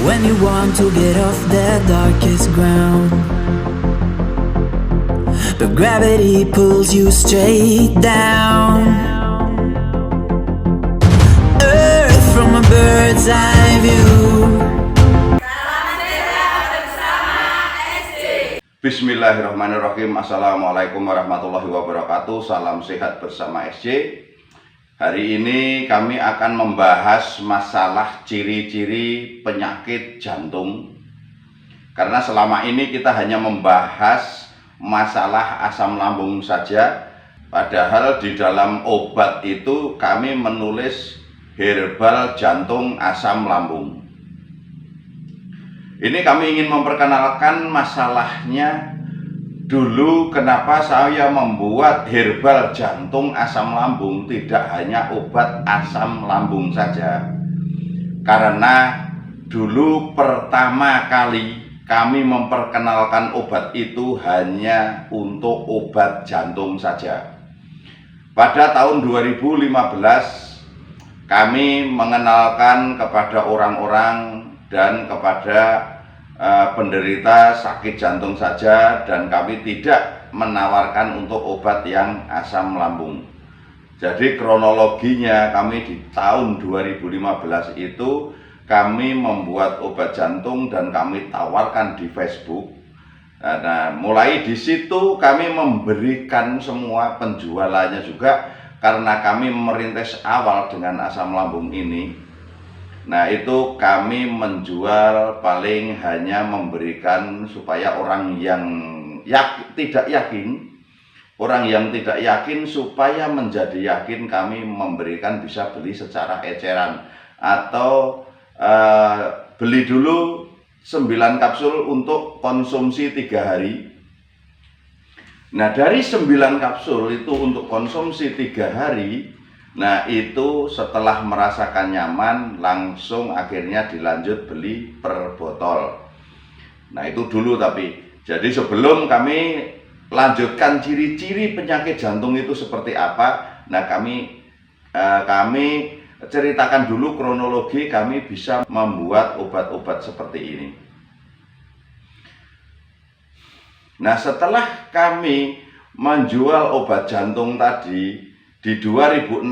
When you want to get off that darkest ground, but gravity pulls you straight down. Earth from a bird's eye view. Bismillahirrahmanirrahim. Assalamualaikum warahmatullahi wabarakatuh. Salam sehat bersama SJ. Hari ini kami akan membahas masalah ciri-ciri penyakit jantung. Karena selama ini kita hanya membahas masalah asam lambung saja. Padahal di dalam obat itu kami menulis herbal jantung asam lambung. Ini kami ingin memperkenalkan masalahnya dulu, kenapa saya membuat herbal jantung asam lambung, tidak hanya obat asam lambung saja. Karena dulu pertama kali kami memperkenalkan obat itu hanya untuk obat jantung saja. Pada tahun 2015 kami mengenalkan kepada orang-orang dan kepada penderita sakit jantung saja, dan kami tidak menawarkan untuk obat yang asam lambung. Jadi kronologinya, kami di tahun 2015 itu kami membuat obat jantung dan kami tawarkan di Facebook. Nah, mulai di situ kami memberikan semua penjualannya juga, karena kami merintis awal dengan asam lambung ini. Nah, itu kami menjual paling hanya memberikan supaya orang yang tidak yakin supaya menjadi yakin, kami memberikan bisa beli secara eceran atau beli dulu 9 kapsul untuk konsumsi 3 hari. Nah, dari 9 kapsul itu untuk konsumsi 3 hari. Nah, itu setelah merasakan nyaman, langsung akhirnya dilanjut beli per botol. Nah, itu dulu. Tapi jadi sebelum kami lanjutkan ciri-ciri penyakit jantung itu seperti apa, nah kami ceritakan dulu kronologi kami bisa membuat obat-obat seperti ini. Nah, setelah kami menjual obat jantung tadi, di 2016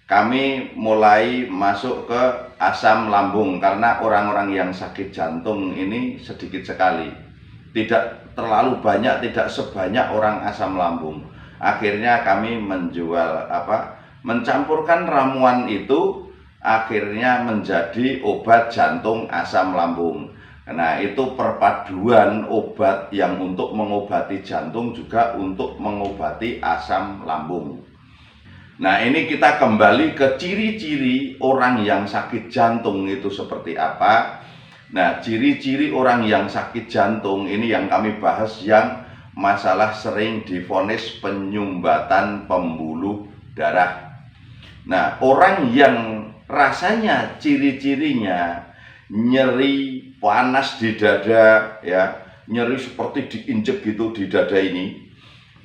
kami mulai masuk ke asam lambung, karena orang-orang yang sakit jantung ini sedikit sekali, tidak terlalu banyak, tidak sebanyak orang asam lambung. Akhirnya kami menjual mencampurkan ramuan itu, akhirnya menjadi obat jantung asam lambung. Nah, itu perpaduan obat yang untuk mengobati jantung juga untuk mengobati asam lambung. Nah, ini kita kembali ke ciri-ciri orang yang sakit jantung itu seperti apa. Nah, ciri-ciri orang yang sakit jantung ini yang kami bahas, yang masalah sering divonis penyumbatan pembuluh darah. Nah, orang yang rasanya ciri-cirinya nyeri panas di dada, ya, nyeri seperti diinjek gitu di dada ini.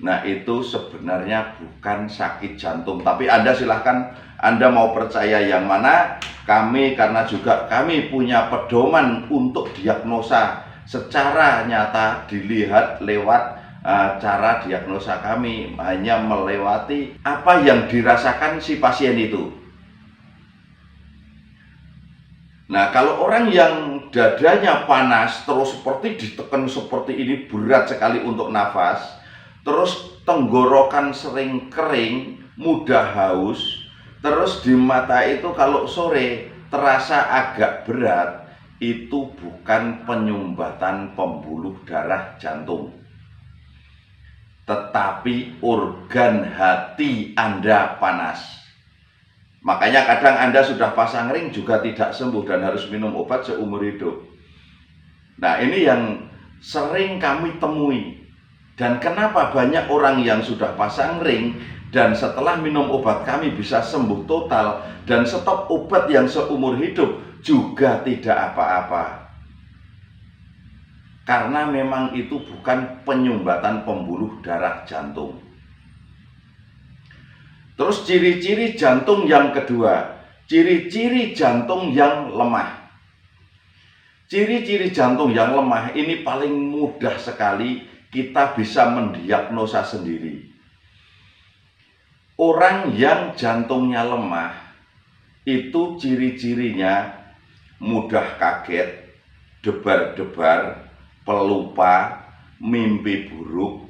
Nah, itu sebenarnya bukan sakit jantung. Tapi Anda silahkan, Anda mau percaya yang mana. Karena juga kami punya pedoman untuk diagnosa secara nyata, dilihat lewat cara diagnosa kami, hanya melewati apa yang dirasakan si pasien itu. Nah, kalau orang yang dadanya panas, terus seperti ditekan seperti ini, berat sekali untuk nafas, terus tenggorokan sering kering, mudah haus, terus di mata itu kalau sore terasa agak berat, itu bukan penyumbatan pembuluh darah jantung, tetapi organ hati Anda panas. Makanya kadang Anda sudah pasang ring juga tidak sembuh dan harus minum obat seumur hidup. Nah, ini yang sering kami temui. Dan kenapa banyak orang yang sudah pasang ring dan setelah minum obat kami bisa sembuh total, dan stop obat yang seumur hidup juga tidak apa-apa. Karena memang itu bukan penyumbatan pembuluh darah jantung. Terus ciri-ciri jantung yang kedua, ciri-ciri jantung yang lemah. Ciri-ciri jantung yang lemah ini paling mudah sekali kita bisa mendiagnosa sendiri. Orang yang jantungnya lemah itu ciri-cirinya mudah kaget, debar-debar, pelupa, mimpi buruk,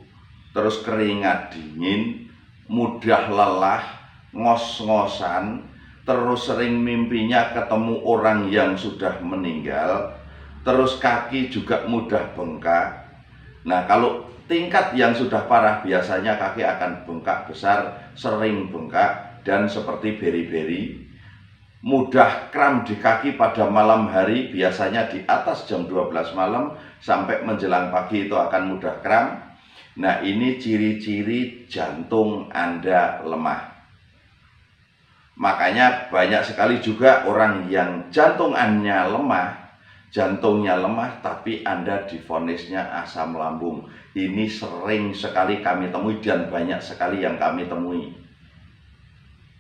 terus keringat dingin, mudah lelah, ngos-ngosan, terus sering mimpinya ketemu orang yang sudah meninggal, terus kaki juga mudah bengkak. Nah, kalau tingkat yang sudah parah biasanya kaki akan bengkak besar, sering bengkak, dan seperti beri-beri. Mudah kram di kaki pada malam hari, biasanya di atas jam 12 malam sampai menjelang pagi itu akan mudah kram. Nah, ini ciri-ciri jantung Anda lemah. Makanya banyak sekali juga orang yang jantungnya lemah tapi Anda divonisnya asam lambung. Ini sering sekali kami temui dan banyak sekali yang kami temui.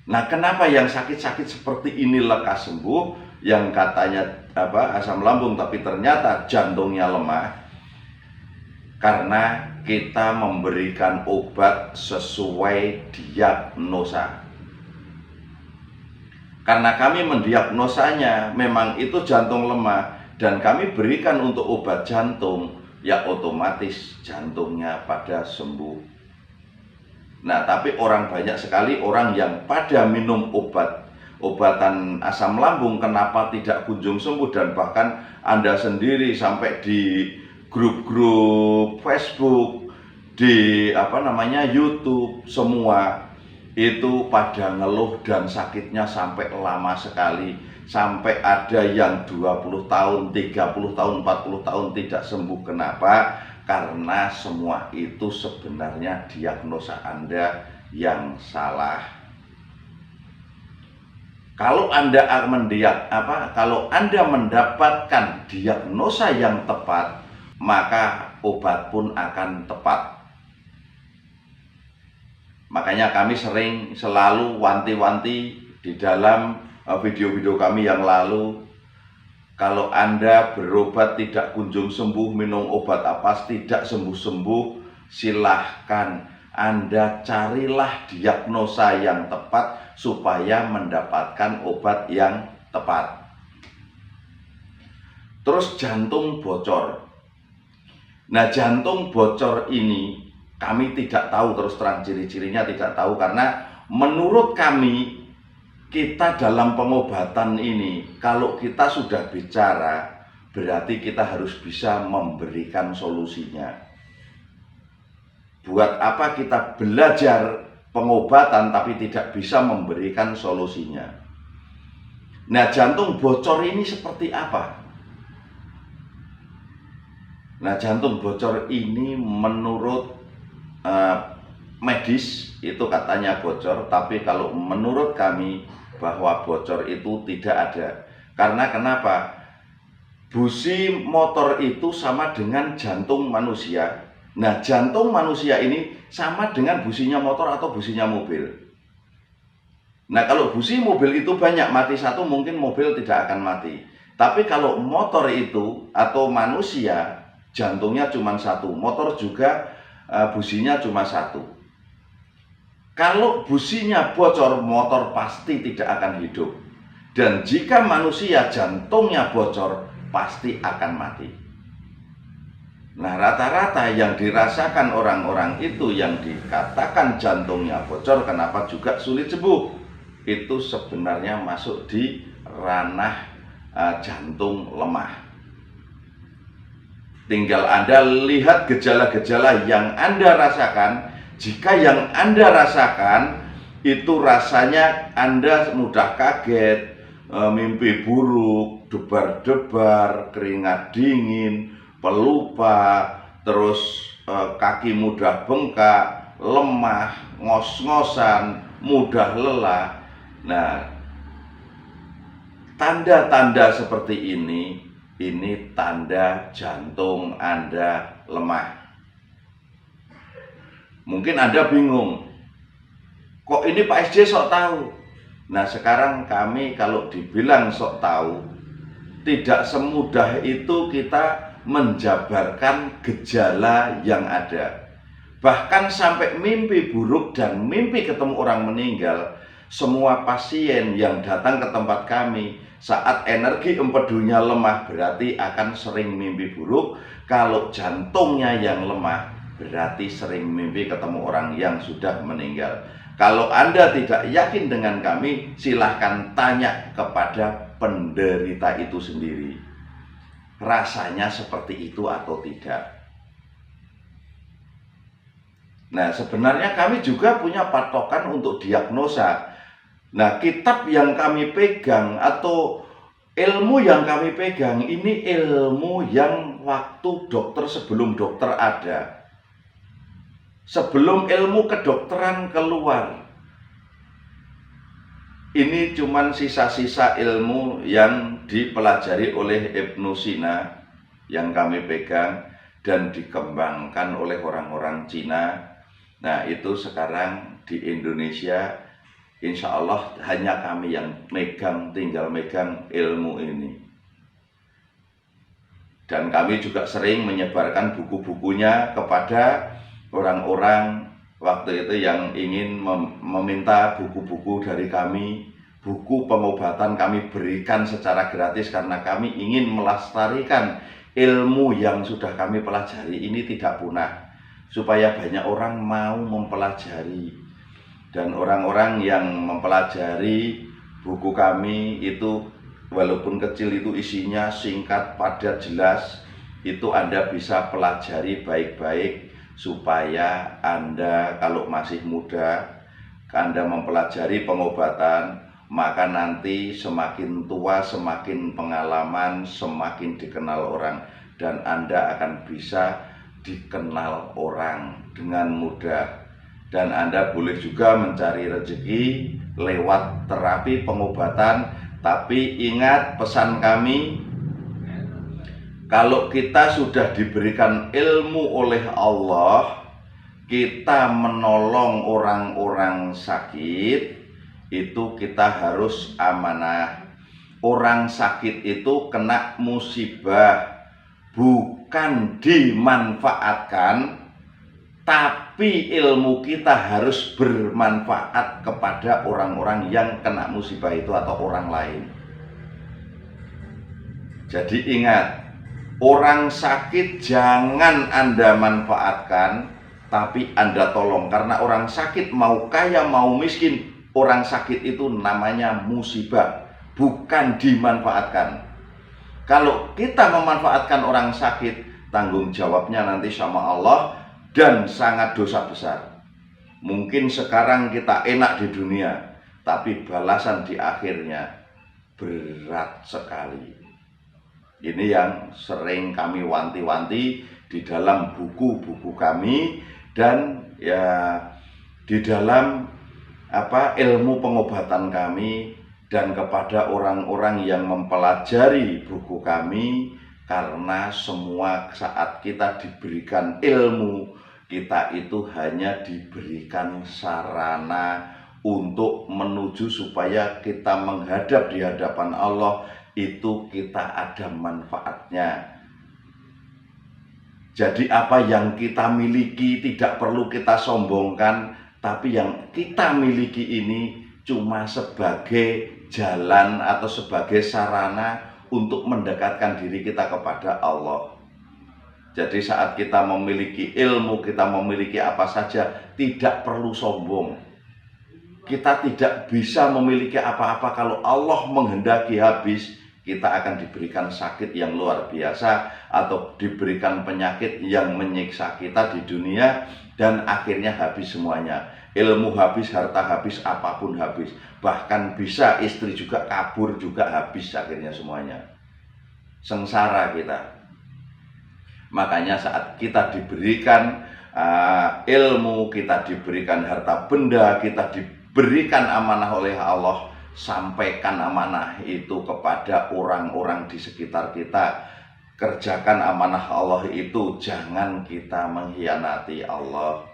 Nah, kenapa yang sakit-sakit seperti ini lekas sembuh, yang katanya asam lambung tapi ternyata jantungnya lemah? Karena kita memberikan obat sesuai diagnosa. Karena kami mendiagnosanya memang itu jantung lemah dan kami berikan untuk obat jantung, ya otomatis jantungnya pada sembuh. Nah, tapi banyak sekali orang yang pada minum obatan asam lambung kenapa tidak kunjung sembuh, dan bahkan Anda sendiri sampai di grup-grup Facebook, di YouTube, semua itu pada ngeluh dan sakitnya sampai lama sekali, sampai ada yang 20 tahun, 30 tahun, 40 tahun tidak sembuh. Kenapa? Karena semua itu sebenarnya diagnosa Anda yang salah. Kalau Anda mendapatkan diagnosa yang tepat, maka obat pun akan tepat. Makanya kami selalu wanti-wanti di dalam video-video kami yang lalu, kalau Anda berobat tidak kunjung sembuh, minum obat apa tidak sembuh-sembuh, silahkan Anda carilah diagnosa yang tepat supaya mendapatkan obat yang tepat. Terus jantung bocor. Nah, jantung bocor ini kami tidak tahu, terus terang ciri-cirinya tidak tahu, karena menurut kami, kita dalam pengobatan ini, kalau kita sudah bicara, berarti kita harus bisa memberikan solusinya. Buat apa kita belajar pengobatan tapi tidak bisa memberikan solusinya? Nah, jantung bocor ini seperti apa? Nah, jantung bocor ini menurut medis itu katanya bocor, tapi kalau menurut kami bahwa bocor itu tidak ada. Karena kenapa? Busi motor itu sama dengan jantung manusia. Nah, jantung manusia ini sama dengan businya motor atau businya mobil. Nah, kalau busi mobil itu banyak, mati satu mungkin mobil tidak akan mati. Tapi kalau motor itu atau manusia, jantungnya cuma satu, motor juga businya cuma satu. Kalau businya bocor, motor pasti tidak akan hidup. Dan jika manusia jantungnya bocor, pasti akan mati. Nah, rata-rata yang dirasakan orang-orang itu yang dikatakan jantungnya bocor, kenapa juga sulit sembuh, itu sebenarnya masuk di ranah jantung lemah. Tinggal Anda lihat gejala-gejala yang Anda rasakan. Jika yang Anda rasakan itu rasanya Anda mudah kaget, mimpi buruk, debar-debar, keringat dingin, pelupa, terus kaki mudah bengkak, lemah, ngos-ngosan, mudah lelah. Nah, tanda-tanda seperti ini tanda jantung Anda lemah. Mungkin Anda bingung, kok ini Pak SJ sok tahu? Nah, sekarang kami kalau dibilang sok tahu, tidak semudah itu kita menjabarkan gejala yang ada. Bahkan sampai mimpi buruk dan mimpi ketemu orang meninggal, semua pasien yang datang ke tempat kami saat energi empedunya lemah berarti akan sering mimpi buruk. Kalau jantungnya yang lemah berarti sering mimpi ketemu orang yang sudah meninggal. Kalau Anda tidak yakin dengan kami, silahkan tanya kepada penderita itu sendiri. Rasanya seperti itu atau tidak? Nah, sebenarnya kami juga punya patokan untuk diagnosa. Nah, kitab yang kami pegang atau ilmu yang kami pegang ini ilmu yang waktu dokter sebelum dokter ada. Sebelum ilmu kedokteran keluar. Ini cuman sisa-sisa ilmu yang dipelajari oleh Ibnu Sina yang kami pegang dan dikembangkan oleh orang-orang Cina. Nah, itu sekarang di Indonesia insya Allah hanya kami yang tinggal megang ilmu ini. Dan kami juga sering menyebarkan buku-bukunya kepada orang-orang waktu itu yang ingin meminta buku-buku dari kami. Buku pengobatan kami berikan secara gratis karena kami ingin melestarikan ilmu yang sudah kami pelajari ini tidak punah, supaya banyak orang mau mempelajari. Dan orang-orang yang mempelajari buku kami itu walaupun kecil itu isinya singkat, padat, jelas, itu Anda bisa pelajari baik-baik supaya Anda kalau masih muda, Anda mempelajari pengobatan, maka nanti semakin tua, semakin pengalaman, semakin dikenal orang, dan Anda akan bisa dikenal orang dengan mudah. Dan Anda boleh juga mencari rezeki lewat terapi pengobatan. Tapi ingat pesan kami, kalau kita sudah diberikan ilmu oleh Allah, kita menolong orang-orang sakit, itu kita harus amanah. Orang sakit itu kena musibah, bukan dimanfaatkan, tapi ilmu kita harus bermanfaat kepada orang-orang yang kena musibah itu atau orang lain. Jadi ingat, orang sakit jangan Anda manfaatkan, tapi Anda tolong. Karena orang sakit mau kaya mau miskin, orang sakit itu namanya musibah, bukan dimanfaatkan. Kalau kita memanfaatkan orang sakit, tanggung jawabnya nanti sama Allah dan sangat dosa besar. Mungkin sekarang kita enak di dunia, tapi balasan di akhirnya berat sekali. Ini yang sering kami wanti-wanti di dalam buku-buku kami dan ya di dalam ilmu pengobatan kami, dan kepada orang-orang yang mempelajari buku kami. Karena semua saat kita diberikan ilmu, kita itu hanya diberikan sarana untuk menuju supaya kita menghadap di hadapan Allah itu kita ada manfaatnya. Jadi apa yang kita miliki tidak perlu kita sombongkan, tapi yang kita miliki ini cuma sebagai jalan atau sebagai sarana untuk mendekatkan diri kita kepada Allah. Jadi saat kita memiliki ilmu, kita memiliki apa saja, tidak perlu sombong. Kita tidak bisa memiliki apa-apa kalau Allah menghendaki habis, kita akan diberikan sakit yang luar biasa atau diberikan penyakit yang menyiksa kita di dunia, dan akhirnya habis semuanya. Ilmu habis, harta habis, apapun habis. Bahkan bisa istri juga kabur juga habis akhirnya semuanya. Sengsara kita. Makanya saat kita diberikan ilmu, kita diberikan harta benda, kita diberikan amanah oleh Allah, sampaikan amanah itu kepada orang-orang di sekitar kita. Kerjakan amanah Allah itu, jangan kita mengkhianati Allah.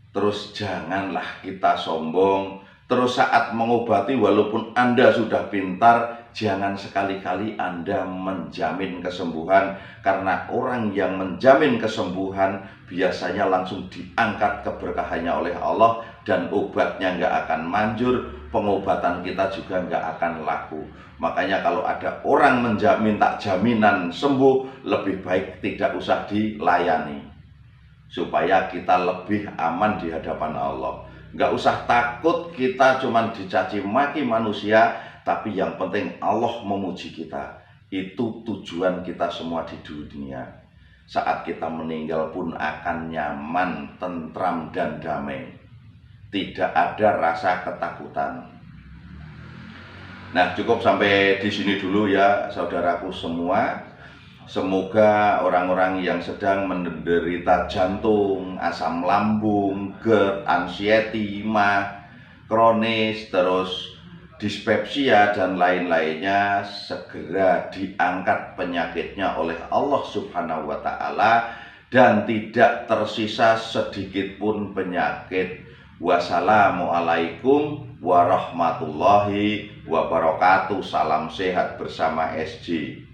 Terus janganlah kita sombong, Terus saat mengobati, walaupun Anda sudah pintar, jangan sekali-kali Anda menjamin kesembuhan, karena orang yang menjamin kesembuhan biasanya langsung diangkat keberkahannya oleh Allah, dan obatnya nggak akan manjur, pengobatan kita juga nggak akan laku. Makanya kalau ada orang menjamin tak jaminan sembuh, lebih baik tidak usah dilayani, supaya kita lebih aman di hadapan Allah. Nggak usah takut kita cuman dicaci maki manusia, tapi yang penting Allah memuji kita. Itu tujuan kita semua di dunia. Saat kita meninggal pun akan nyaman, tentram, dan damai. Tidak ada rasa ketakutan. Nah, cukup sampai di sini dulu ya saudaraku semua. Semoga orang-orang yang sedang menderita jantung, asam lambung, GERD, anxiety, mah, kronis, terus dispepsia dan lain-lainnya segera diangkat penyakitnya oleh Allah Subhanahu wa Ta'ala, dan tidak tersisa sedikit pun penyakit. Wassalamualaikum warahmatullahi wabarakatuh. Salam sehat bersama SJ.